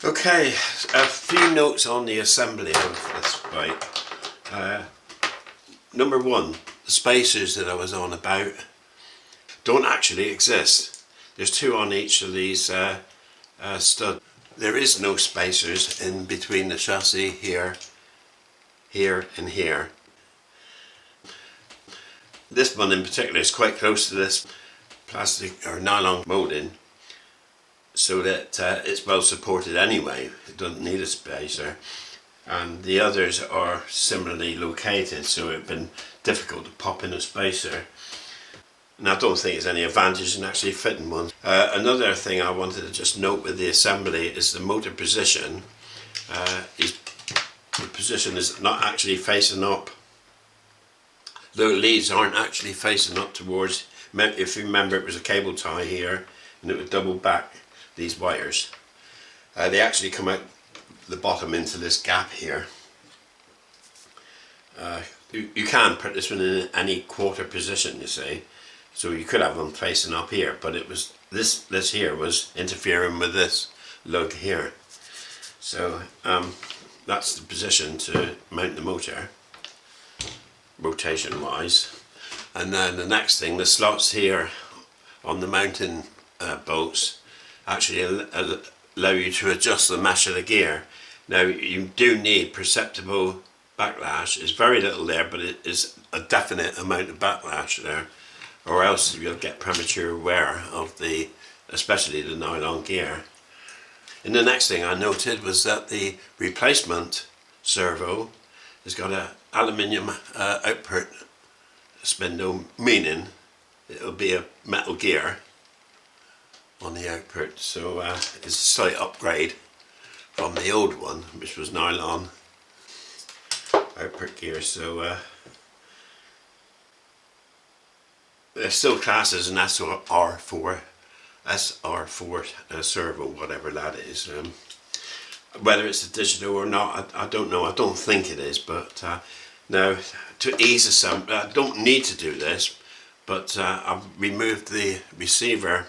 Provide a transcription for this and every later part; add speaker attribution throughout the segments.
Speaker 1: Okay, a few notes on the assembly of this bike. Number one, the spacers that I was on about don't actually exist. There's two on each of these studs. There is no spacers in between the chassis here, here and here. This one in particular is quite close to this plastic or nylon molding, so that it's well supported anyway. It doesn't need a spacer, and the others are similarly located, so it's been difficult to pop in a spacer, and I don't think there's any advantage in actually fitting one. Another thing I wanted to just note with the assembly is the motor position. The position is not actually facing up. The leads aren't actually facing up towards, if you remember, it was a cable tie here and it would double back these wires. They actually come out the bottom into this gap here. You can put this one in any quarter position, you see, so you could have them facing up here, but it was this here was interfering with this lug here. So that's the position to mount the motor, rotation wise. And then the next thing, the slots here on the mounting bolts actually allow you to adjust the mesh of the gear. Now you do need perceptible backlash. It's very little there, but it is a definite amount of backlash there, or else you'll get premature wear of especially the nylon gear. And the next thing I noted was that the replacement servo has got an aluminium output spindle, meaning it'll be a metal gear on the output, so it's a slight upgrade from the old one, which was nylon output gear. So they're still classed as an SR4 servo, whatever that is. Whether it's a digital or not, I don't know. I don't think it is, but now to ease assembly, I don't need to do this, but I've removed the receiver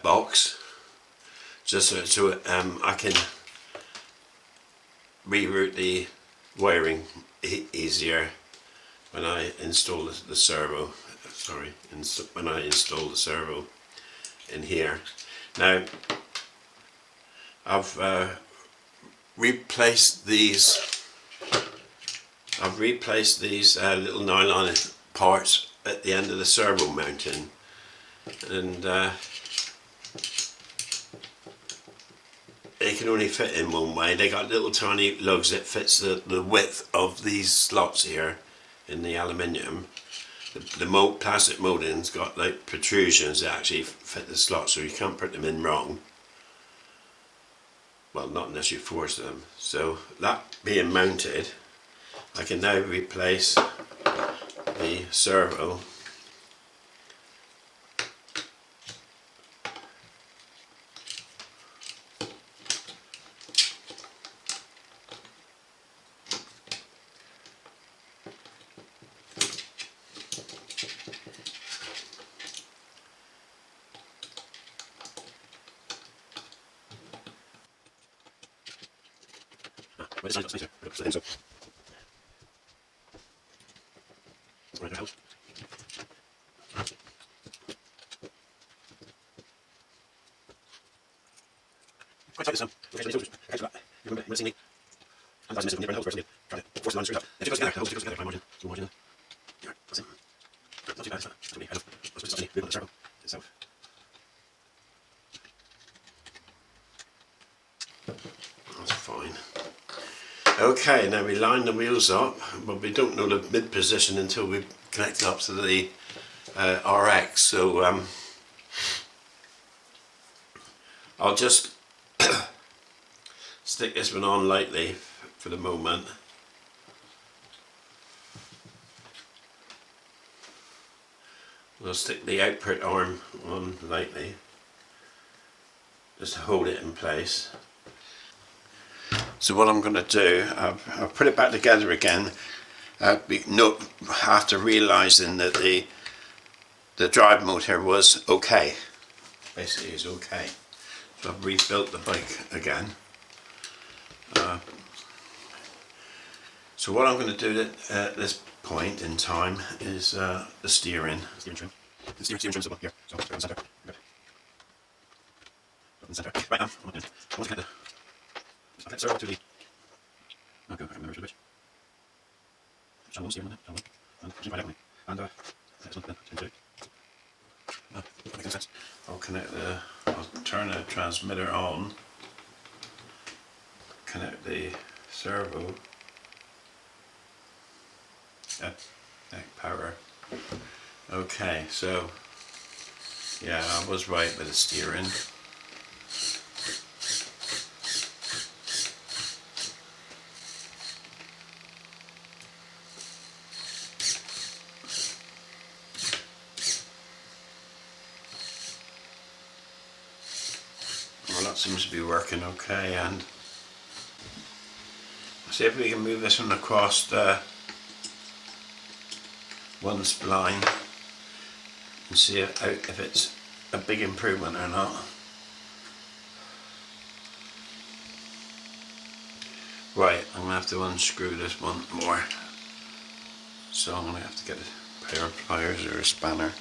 Speaker 1: box just so I can reroute the wiring easier when I install the servo. Sorry, when I install the servo in here. Now I've replaced these. Little nylon parts at the end of the servo mounting, and they can only fit in one way. They got little tiny lugs that fits the width of these slots here in the aluminium. The plastic molding's got like protrusions that actually fit the slot, so you can't put them in wrong. Well, not unless you force them. So that being mounted, I can now replace the servo quite tight this missing and that's missing the holes first. Try to force the line screws up. If it goes together, the holes together, find margin. Small margin. Here, that's it. Not too bad, it's not too bad. Let's just move on the servo itself. That's fine. Okay, now we line the wheels up, but we don't know the mid position until we connect it up to the RX. So I'll just stick this one on lightly for the moment. I'll stick the output arm on lightly just to hold it in place. So what I'm going to do, I'll put it back together again. After realising that the drive motor was okay, basically is okay. So I've rebuilt the bike again. So what I'm going to do at this point in time is the steering trim. The steering trim's up here, so it's in the centre. Good. Up in the centre. Right now, I want to connect the servo to the... Oh, go, I can't remember which. Channel 1 steering on it, channel 1. And right out on it. And next one, then, into it. No, that makes sense. I'll turn the transmitter on. Connect the servo. Power. Okay, so yeah, I was right with the steering. Well, that seems to be working okay, and see if we can move this one across the one spline and see if it's a big improvement or not. Right, I'm going to have to unscrew this one more, so I'm going to have to get a pair of pliers or a spanner.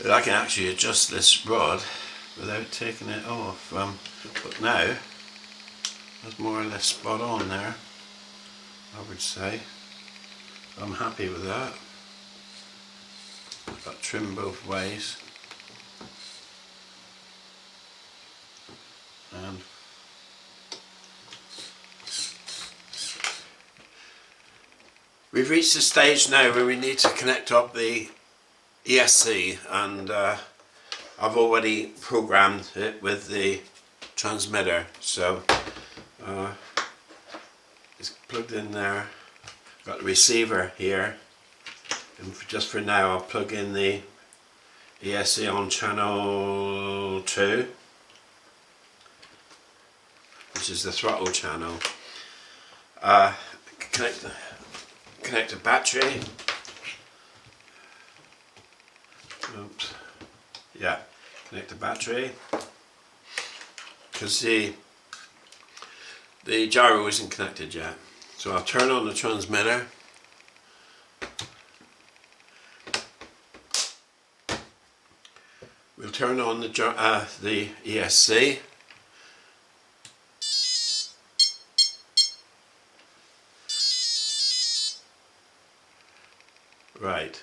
Speaker 1: I can actually adjust this rod without taking it off, but now that's more or less spot on there, I would say. I'm happy with that. I've got trim both ways, and we've reached the stage now where we need to connect up the ESC, and I've already programmed it with the transmitter, so it's plugged in there. Got the receiver here, and just for now I'll plug in the ESC on channel 2, which is the throttle channel. Connect the battery. Oops. Yeah, connect the battery, because the gyro isn't connected yet. So I'll turn on the transmitter. We'll turn on the ESC. Right.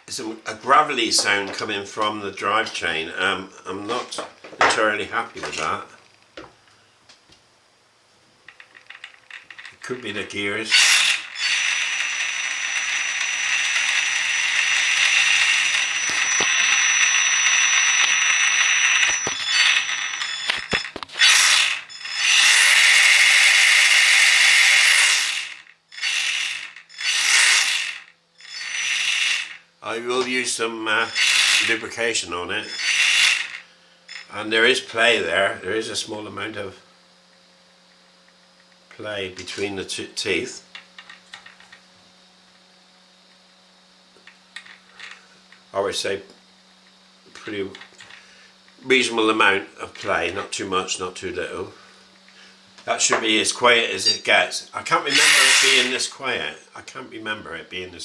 Speaker 1: It's a gravelly sound coming from the drive chain. I'm not entirely happy with that. It could be the gears. I will use some lubrication on it, and there is play there. There is a small amount of play between the two teeth. I would say pretty reasonable amount of play, not too much, not too little. That should be as quiet as it gets. I can't remember it being this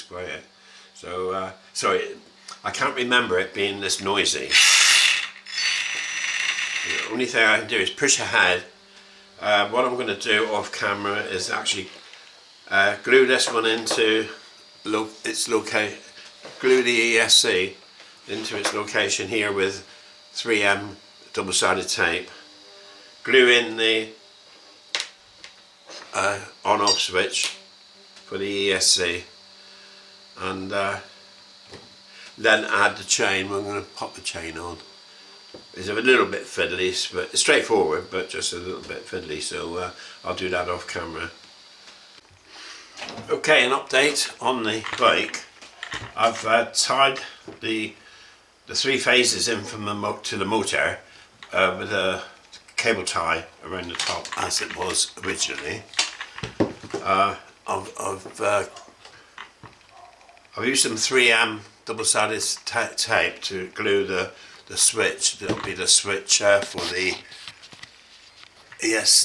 Speaker 1: quiet. So, sorry, I can't remember it being this noisy. The only thing I can do is push ahead. What I'm going to do off camera is actually glue this one into its location, glue the ESC into its location here with 3M double-sided tape. Glue in the on-off switch for the ESC, and then add the chain. We're going to pop the chain on. It's a little bit fiddly, but it's straightforward, but just a little bit fiddly, so I'll do that off camera. Okay, an update on the bike. I've tied the three phases in from the to the motor with a cable tie around the top as it was originally. I've used some 3M double-sided tape to glue the switch. That'll be the switch for the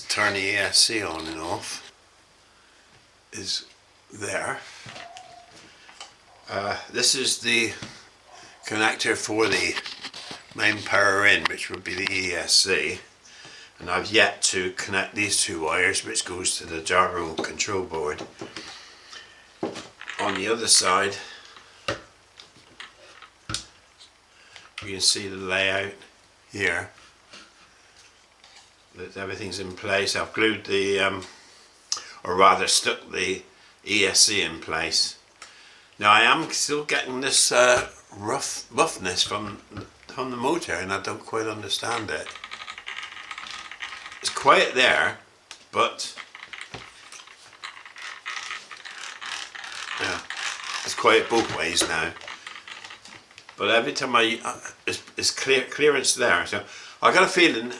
Speaker 1: turn the ESC on and off. Is there. This is the connector for the main power in, which would be the ESC, and I've yet to connect these two wires, which goes to the gyro control board. On the other side you can see the layout here, that everything's in place. I've glued the or rather stuck the ESC in place. Now I am still getting this roughness from the motor, and I don't quite understand it. It's quiet there, but yeah, it's quiet both ways now. But every time it's clearance there, so I got a feeling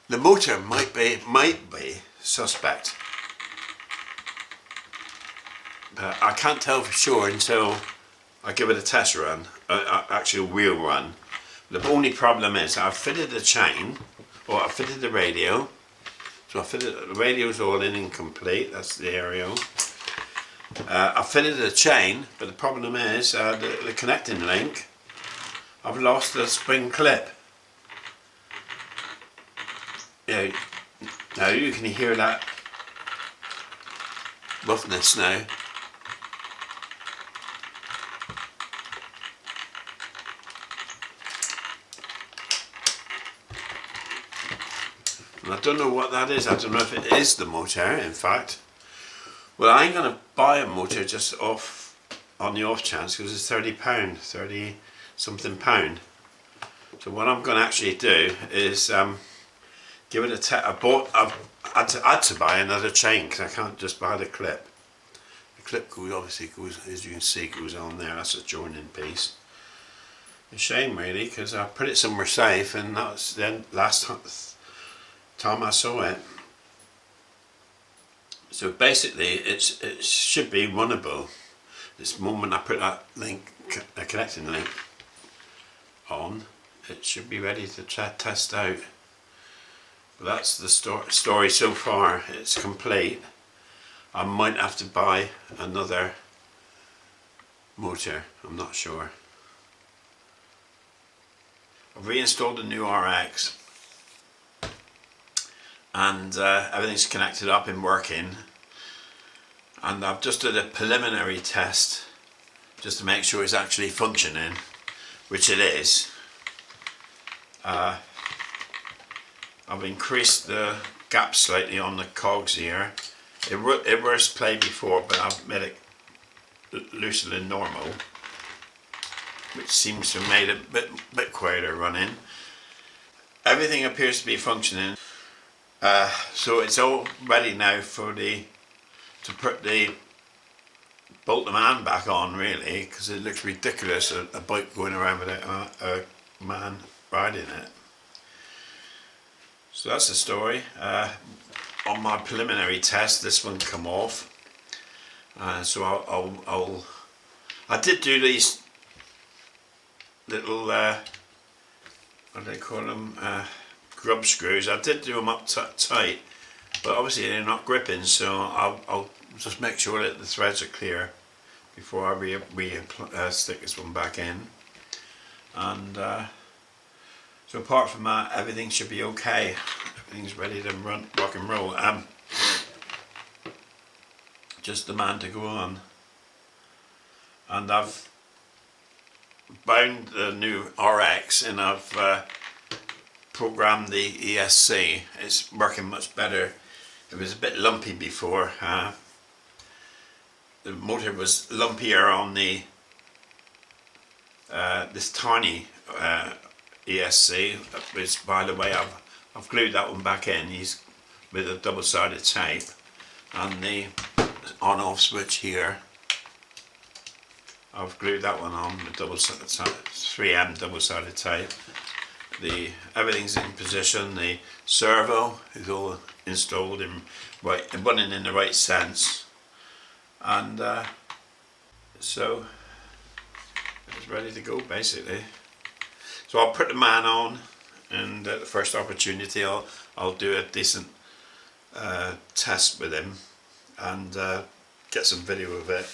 Speaker 1: the motor might be suspect. But I can't tell for sure until I give it a test run, actual real run. The only problem is I've fitted the chain, or I've fitted the radio. So I fitted the radio's all in and complete. That's the aerial. I fitted the chain, but the problem is the connecting link. I've lost the spring clip. Yeah, now you can hear that roughness now. And I don't know what that is. I don't know if it is the motor, in fact. Well, I ain't going to buy a motor just on the off chance, because it's £30, 30 something pound. So what I'm going to actually do is give it a test. I've had to buy another chain because I can't just buy the clip. The clip obviously goes, as you can see, goes on there. That's a joining piece. A shame really, because I put it somewhere safe, and that was then last time I saw it. So basically it should be runnable. This moment I put that link, a connecting link on, it should be ready to test out. But that's the story so far. It's complete. I might have to buy another motor, I'm not sure. I've reinstalled a new RX, and everything's connected up and working, and I've just did a preliminary test just to make sure it's actually functioning, which it is. I've increased the gap slightly on the cogs here. It was played before, but I've made it looser than normal, which seems to have made it a bit quieter running. Everything appears to be functioning. So it's all ready now for to put the bolt the man back on, really, because it looks ridiculous, a bike going around without a man riding it. So that's the story. On my preliminary test, this one come off. So I did do these little what do they call them? Grub screws. I did do them up tight, but obviously they're not gripping, so I'll just make sure that the threads are clear before I stick this one back in. And so apart from that, everything should be okay. Everything's ready to rock and roll. Just the man to go on. And I've bound the new RX, and I've programmed the ESC. It's working much better. It was a bit lumpy before. The motor was lumpier on the this tiny ESC, which, by the way, I've glued that one back in. He's with a double-sided tape, and the on-off switch here. I've glued that one on with 3M double-sided tape. Everything's in position. The servo is all installed in right and running in the right sense, and so it's ready to go basically. So I'll put the man on, and at the first opportunity I'll do a decent test with him and get some video of it.